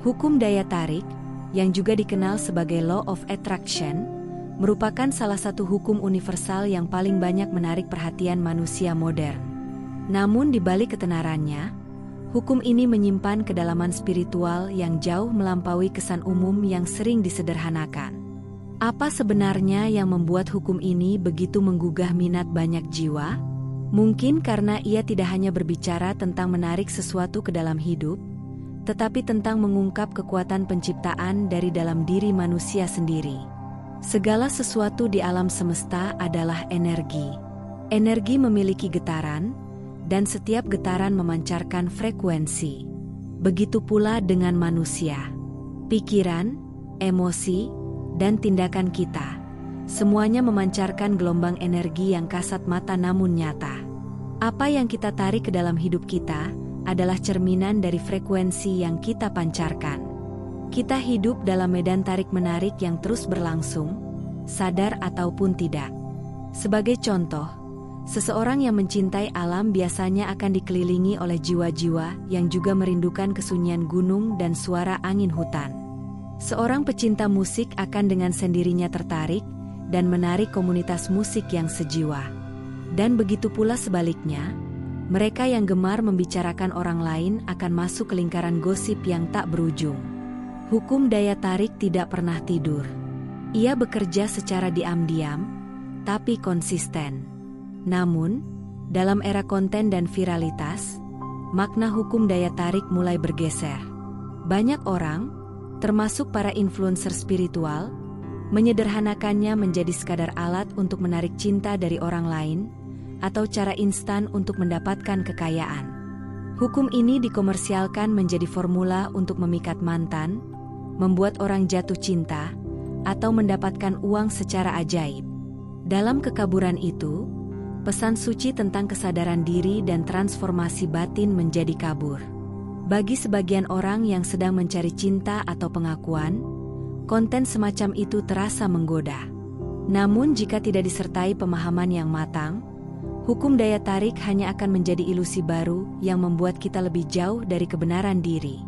Hukum daya tarik, yang juga dikenal sebagai Law of Attraction, merupakan salah satu hukum universal yang paling banyak menarik perhatian manusia modern. Namun di balik ketenarannya, hukum ini menyimpan kedalaman spiritual yang jauh melampaui kesan umum yang sering disederhanakan. Apa sebenarnya yang membuat hukum ini begitu menggugah minat banyak jiwa? Mungkin karena ia tidak hanya berbicara tentang menarik sesuatu ke dalam hidup, tetapi tentang mengungkap kekuatan penciptaan dari dalam diri manusia sendiri. Segala sesuatu di alam semesta adalah energi. Energi memiliki getaran, dan setiap getaran memancarkan frekuensi. Begitu pula dengan manusia. Pikiran, emosi, dan tindakan kita, semuanya memancarkan gelombang energi yang kasat mata namun nyata. Apa yang kita tarik ke dalam hidup kita adalah cerminan dari frekuensi yang kita pancarkan. Kita hidup dalam medan tarik-menarik yang terus berlangsung, sadar ataupun tidak. Sebagai contoh, seseorang yang mencintai alam biasanya akan dikelilingi oleh jiwa-jiwa yang juga merindukan kesunyian gunung dan suara angin hutan. Seorang pecinta musik akan dengan sendirinya tertarik dan menarik komunitas musik yang sejiwa. Dan begitu pula sebaliknya, mereka yang gemar membicarakan orang lain akan masuk ke lingkaran gosip yang tak berujung. Hukum daya tarik tidak pernah tidur. Ia bekerja secara diam-diam, tapi konsisten. Namun, dalam era konten dan viralitas, makna hukum daya tarik mulai bergeser. Banyak orang, termasuk para influencer spiritual, menyederhanakannya menjadi sekadar alat untuk menarik cinta dari orang lain, atau cara instan untuk mendapatkan kekayaan. Hukum ini dikomersialkan menjadi formula untuk memikat mantan, membuat orang jatuh cinta, atau mendapatkan uang secara ajaib. Dalam kekaburan itu, pesan suci tentang kesadaran diri dan transformasi batin menjadi kabur. Bagi sebagian orang yang sedang mencari cinta atau pengakuan, konten semacam itu terasa menggoda. Namun jika tidak disertai pemahaman yang matang, hukum daya tarik hanya akan menjadi ilusi baru yang membuat kita lebih jauh dari kebenaran diri.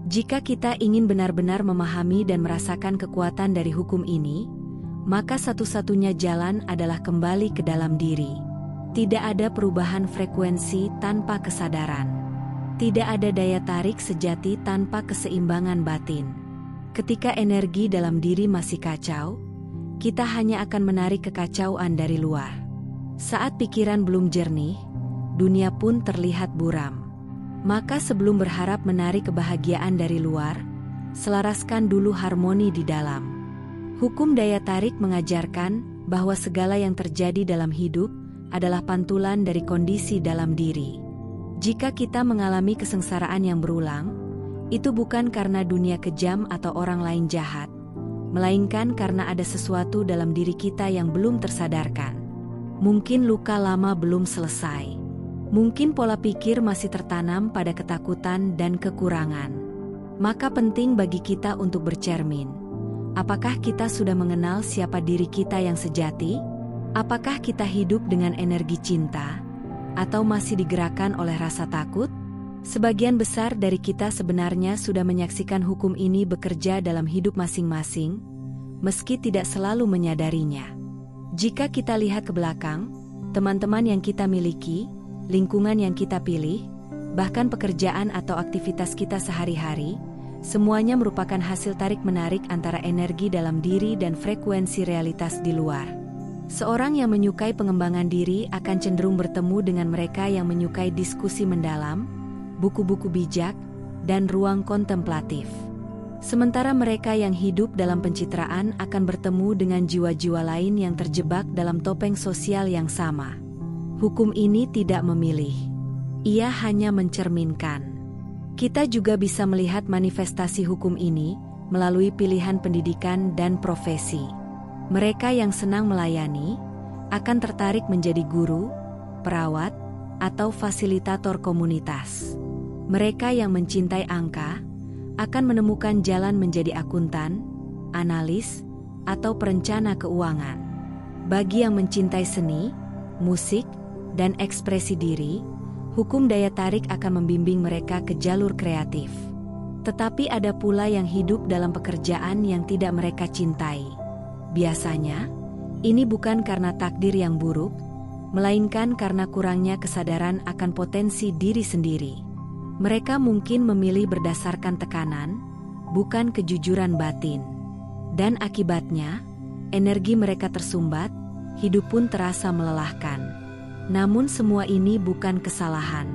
Jika kita ingin benar-benar memahami dan merasakan kekuatan dari hukum ini, maka satu-satunya jalan adalah kembali ke dalam diri. Tidak ada perubahan frekuensi tanpa kesadaran. Tidak ada daya tarik sejati tanpa keseimbangan batin. Ketika energi dalam diri masih kacau, kita hanya akan menarik kekacauan dari luar. Saat pikiran belum jernih, dunia pun terlihat buram. Maka sebelum berharap menarik kebahagiaan dari luar, selaraskan dulu harmoni di dalam. Hukum daya tarik mengajarkan bahwa segala yang terjadi dalam hidup adalah pantulan dari kondisi dalam diri. Jika kita mengalami kesengsaraan yang berulang, itu bukan karena dunia kejam atau orang lain jahat, melainkan karena ada sesuatu dalam diri kita yang belum tersadarkan. Mungkin luka lama belum selesai. Mungkin pola pikir masih tertanam pada ketakutan dan kekurangan. Maka penting bagi kita untuk bercermin. Apakah kita sudah mengenal siapa diri kita yang sejati? Apakah kita hidup dengan energi cinta? Atau masih digerakkan oleh rasa takut? Sebagian besar dari kita sebenarnya sudah menyaksikan hukum ini bekerja dalam hidup masing-masing, meski tidak selalu menyadarinya. Jika kita lihat ke belakang, teman-teman yang kita miliki, lingkungan yang kita pilih, bahkan pekerjaan atau aktivitas kita sehari-hari, semuanya merupakan hasil tarik-menarik antara energi dalam diri dan frekuensi realitas di luar. Seorang yang menyukai pengembangan diri akan cenderung bertemu dengan mereka yang menyukai diskusi mendalam, buku-buku bijak, dan ruang kontemplatif. Sementara mereka yang hidup dalam pencitraan akan bertemu dengan jiwa-jiwa lain yang terjebak dalam topeng sosial yang sama. Hukum ini tidak memilih. Ia hanya mencerminkan. Kita juga bisa melihat manifestasi hukum ini melalui pilihan pendidikan dan profesi. Mereka yang senang melayani akan tertarik menjadi guru, perawat, atau fasilitator komunitas. Mereka yang mencintai angka akan menemukan jalan menjadi akuntan, analis, atau perencana keuangan. Bagi yang mencintai seni, musik, dan ekspresi diri, hukum daya tarik akan membimbing mereka ke jalur kreatif. Tetapi ada pula yang hidup dalam pekerjaan yang tidak mereka cintai. Biasanya, ini bukan karena takdir yang buruk, melainkan karena kurangnya kesadaran akan potensi diri sendiri. Mereka mungkin memilih berdasarkan tekanan, bukan kejujuran batin. Dan akibatnya, energi mereka tersumbat, hidup pun terasa melelahkan. Namun semua ini bukan kesalahan.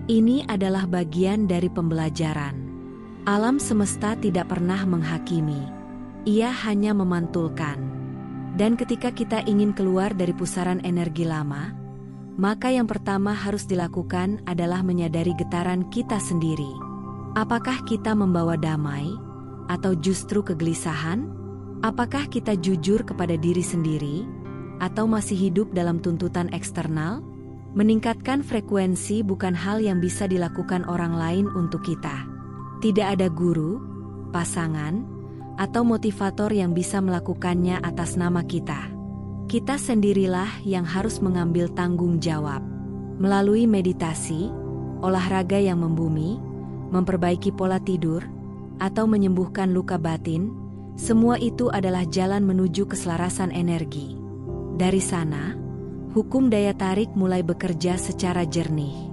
Ini adalah bagian dari pembelajaran. Alam semesta tidak pernah menghakimi. Ia hanya memantulkan. Dan ketika kita ingin keluar dari pusaran energi lama, maka yang pertama harus dilakukan adalah menyadari getaran kita sendiri. Apakah kita membawa damai, atau justru kegelisahan? Apakah kita jujur kepada diri sendiri, atau masih hidup dalam tuntutan eksternal? Meningkatkan frekuensi bukan hal yang bisa dilakukan orang lain untuk kita. Tidak ada guru, pasangan, atau motivator yang bisa melakukannya atas nama kita. Kita sendirilah yang harus mengambil tanggung jawab. Melalui meditasi, olahraga yang membumi, memperbaiki pola tidur, atau menyembuhkan luka batin, semua itu adalah jalan menuju keselarasan energi. Dari sana, hukum daya tarik mulai bekerja secara jernih.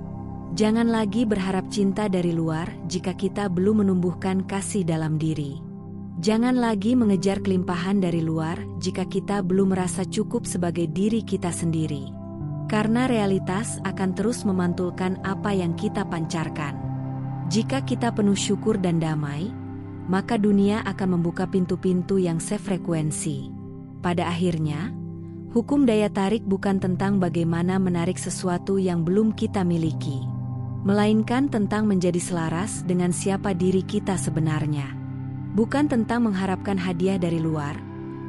Jangan lagi berharap cinta dari luar jika kita belum menumbuhkan kasih dalam diri. Jangan lagi mengejar kelimpahan dari luar jika kita belum merasa cukup sebagai diri kita sendiri. Karena realitas akan terus memantulkan apa yang kita pancarkan. Jika kita penuh syukur dan damai, maka dunia akan membuka pintu-pintu yang sefrekuensi. Pada akhirnya, hukum daya tarik bukan tentang bagaimana menarik sesuatu yang belum kita miliki, melainkan tentang menjadi selaras dengan siapa diri kita sebenarnya. Bukan tentang mengharapkan hadiah dari luar,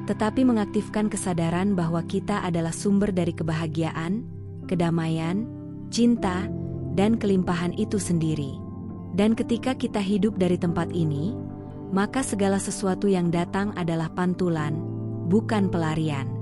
tetapi mengaktifkan kesadaran bahwa kita adalah sumber dari kebahagiaan, kedamaian, cinta, dan kelimpahan itu sendiri. Dan ketika kita hidup dari tempat ini, maka segala sesuatu yang datang adalah pantulan, bukan pelarian.